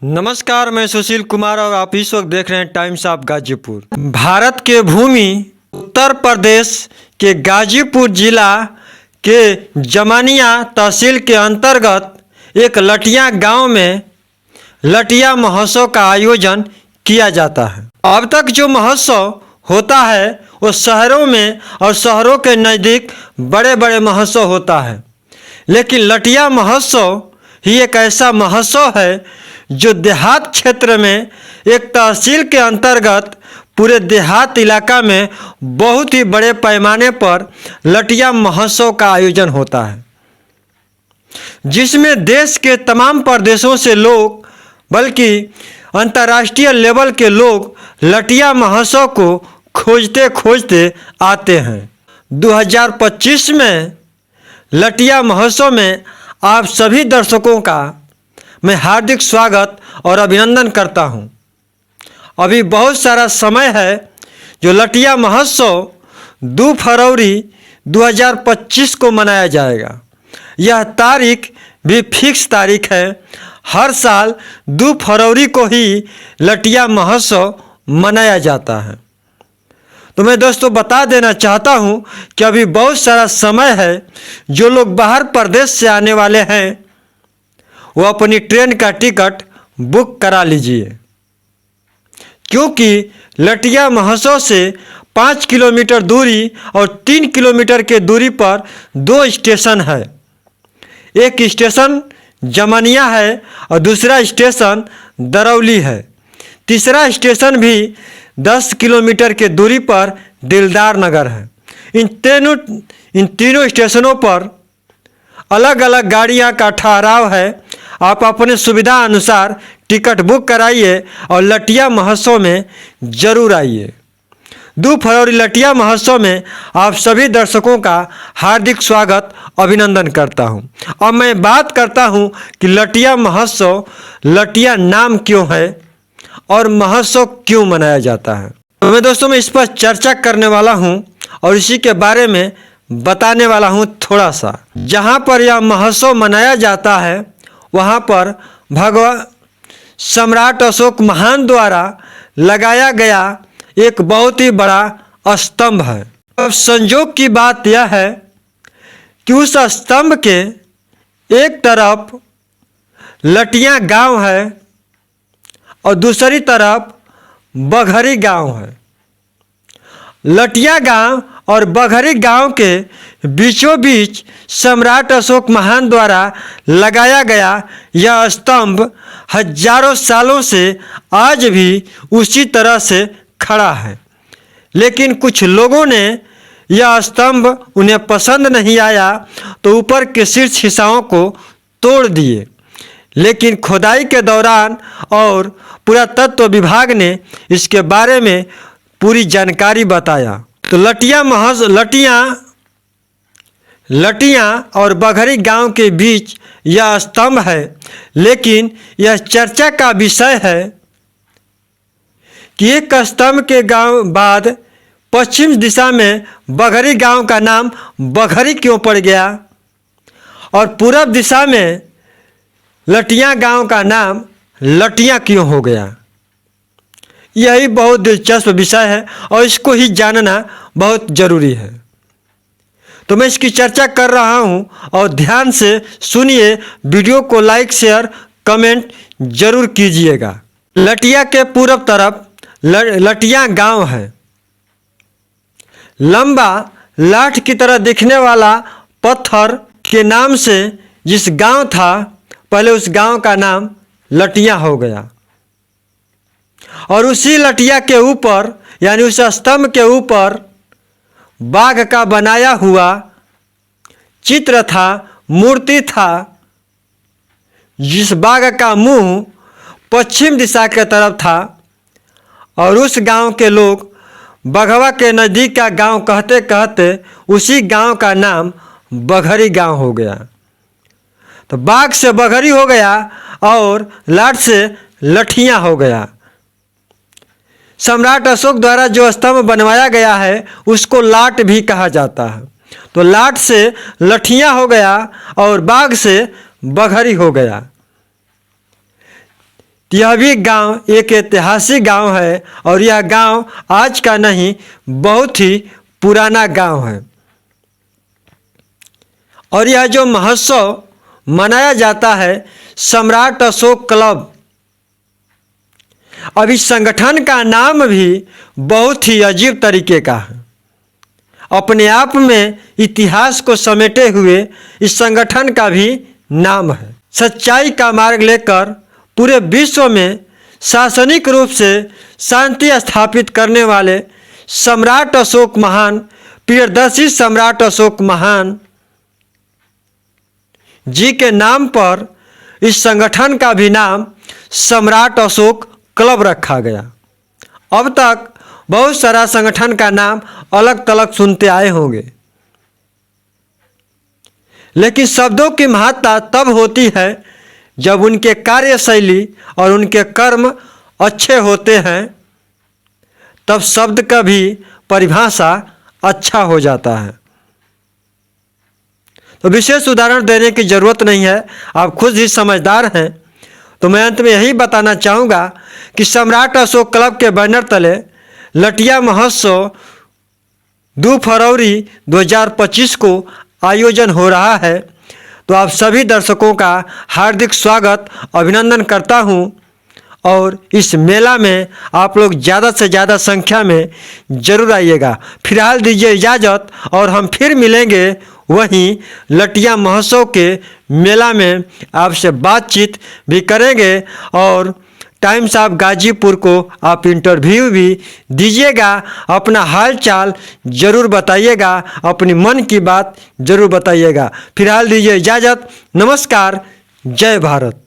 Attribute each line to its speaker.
Speaker 1: नमस्कार, मैं सुशील कुमार और आप इस वक्त देख रहे हैं टाइम्स ऑफ गाजीपुर। भारत के भूमि उत्तर प्रदेश के गाजीपुर जिला के जमानिया तहसील के अंतर्गत एक लटिया गांव में लटिया महोत्सव का आयोजन किया जाता है। अब तक जो महोत्सव होता है वो शहरों में और शहरों के नज़दीक बड़े बड़े महोत्सव होता है, लेकिन लटिया महोत्सव ही एक ऐसा महोत्सव है जो देहात क्षेत्र में एक तहसील के अंतर्गत पूरे देहात इलाका में बहुत ही बड़े पैमाने पर लटिया महोत्सव का आयोजन होता है, जिसमें देश के तमाम प्रदेशों से लोग बल्कि अंतर्राष्ट्रीय लेवल के लोग लटिया महोत्सव को खोजते खोजते आते हैं। 2025 में लटिया महोत्सव में आप सभी दर्शकों का मैं हार्दिक स्वागत और अभिनंदन करता हूं। अभी बहुत सारा समय है जो लटिया महोत्सव 2 फरवरी 2025 को मनाया जाएगा। यह तारीख भी फिक्स तारीख है। हर साल 2 फरवरी को ही लटिया महोत्सव मनाया जाता है। तो मैं दोस्तों बता देना चाहता हूं कि अभी बहुत सारा समय है। जो लोग बाहर प्रदेश से आने वाले हैं वो अपनी ट्रेन का टिकट बुक करा लीजिए, क्योंकि लटिया महोत्सव से 5 किलोमीटर दूरी और 3 किलोमीटर के दूरी पर 2 स्टेशन है। एक स्टेशन जमानिया है और दूसरा स्टेशन दरौली है। तीसरा स्टेशन भी 10 किलोमीटर के दूरी पर दिलदार नगर है। इन तीनों स्टेशनों पर अलग अलग गाड़ियां का ठहराव है। आप अपने सुविधा अनुसार टिकट बुक कराइए और लटिया महोत्सव में ज़रूर आइए। 2 फरवरी लटिया महोत्सव में आप सभी दर्शकों का हार्दिक स्वागत अभिनंदन करता हूं। अब मैं बात करता हूं कि लटिया महोत्सव लटिया नाम क्यों है और महोत्सव क्यों मनाया जाता है। तो मैं दोस्तों इस पर चर्चा करने वाला हूं और इसी के बारे में बताने वाला हूं थोड़ा सा। जहां पर यह महोत्सव मनाया जाता है वहां पर भगवान सम्राट अशोक महान द्वारा लगाया गया एक बहुत ही बड़ा स्तंभ है। अब संयोग की बात यह है कि उस स्तंभ के एक तरफ लटिया गांव है और दूसरी तरफ बघरी गांव है। लटिया गांव और बघरी गांव के बीचों बीच सम्राट अशोक महान द्वारा लगाया गया यह स्तंभ हजारों सालों से आज भी उसी तरह से खड़ा है, लेकिन कुछ लोगों ने यह स्तंभ उन्हें पसंद नहीं आया तो ऊपर के शीर्ष हिस्सों को तोड़ दिए। लेकिन खुदाई के दौरान और पुरातत्व विभाग ने इसके बारे में पूरी जानकारी बताया। तो लटिया और बघरी गांव के बीच यह स्तंभ है, लेकिन यह चर्चा का विषय है कि एक स्तंभ के गांव बाद पश्चिम दिशा में बघरी गांव का नाम बघरी क्यों पड़ गया और पूरब दिशा में लटिया गांव का नाम लटिया क्यों हो गया। यही बहुत दिलचस्प विषय है और इसको ही जानना बहुत ज़रूरी है। तो मैं इसकी चर्चा कर रहा हूं और ध्यान से सुनिए। वीडियो को लाइक शेयर कमेंट जरूर कीजिएगा। लटिया के पूरब तरफ लटिया गांव है। लंबा लाठ की तरह दिखने वाला पत्थर के नाम से जिस गांव था पहले उस गांव का नाम लटिया हो गया और उसी लटिया के ऊपर यानी उस स्तंभ के ऊपर बाघ का बनाया हुआ चित्र था, मूर्ति था, जिस बाघ का मुंह पश्चिम दिशा के तरफ था और उस गांव के लोग बघवा के नज़दीक का गांव कहते कहते उसी गांव का नाम बघरी गांव हो गया। तो बाघ से बघरी हो गया और लाठ से लठिया हो गया। सम्राट अशोक द्वारा जो स्तंभ बनवाया गया है उसको लाट भी कहा जाता है। तो लाट से लठिया हो गया और बाघ से बघरी हो गया। तो यह भी गांव एक ऐतिहासिक गांव है और यह गांव आज का नहीं, बहुत ही पुराना गांव है। और यह जो महोत्सव मनाया जाता है सम्राट अशोक क्लब, अब इस संगठन का नाम भी बहुत ही अजीब तरीके का है। अपने आप में इतिहास को समेटे हुए इस संगठन का भी नाम है। सच्चाई का मार्ग लेकर पूरे विश्व में शासनिक रूप से शांति स्थापित करने वाले सम्राट अशोक महान, प्रियदर्शी सम्राट अशोक महान जी के नाम पर इस संगठन का भी नाम सम्राट अशोक क्लब रखा गया। अब तक बहुत सारा संगठन का नाम अलग तलग सुनते आए होंगे, लेकिन शब्दों की महत्ता तब होती है जब उनके कार्यशैली और उनके कर्म अच्छे होते हैं, तब शब्द का भी परिभाषा अच्छा हो जाता है। तो विशेष उदाहरण देने की ज़रूरत नहीं है, आप खुद ही समझदार हैं। तो मैं अंत में यही बताना चाहूँगा कि सम्राट अशोक क्लब के बैनर तले लटिया महोत्सव 2 फरवरी 2025 को आयोजन हो रहा है। तो आप सभी दर्शकों का हार्दिक स्वागत, अभिनंदन करता हूँ और इस मेला में आप लोग ज़्यादा से ज़्यादा संख्या में ज़रूर आइएगा। फिलहाल दीजिए इजाज़त और हम फिर मिलेंगे वहीं लटिया महोत्सव के मेला में, आपसे बातचीत भी करेंगे और टाइम्स ऑफ गाजीपुर को आप इंटरव्यू भी दीजिएगा। अपना हाल चाल ज़रूर बताइएगा, अपनी मन की बात ज़रूर बताइएगा। फिलहाल दीजिए इजाज़त, नमस्कार, जय भारत।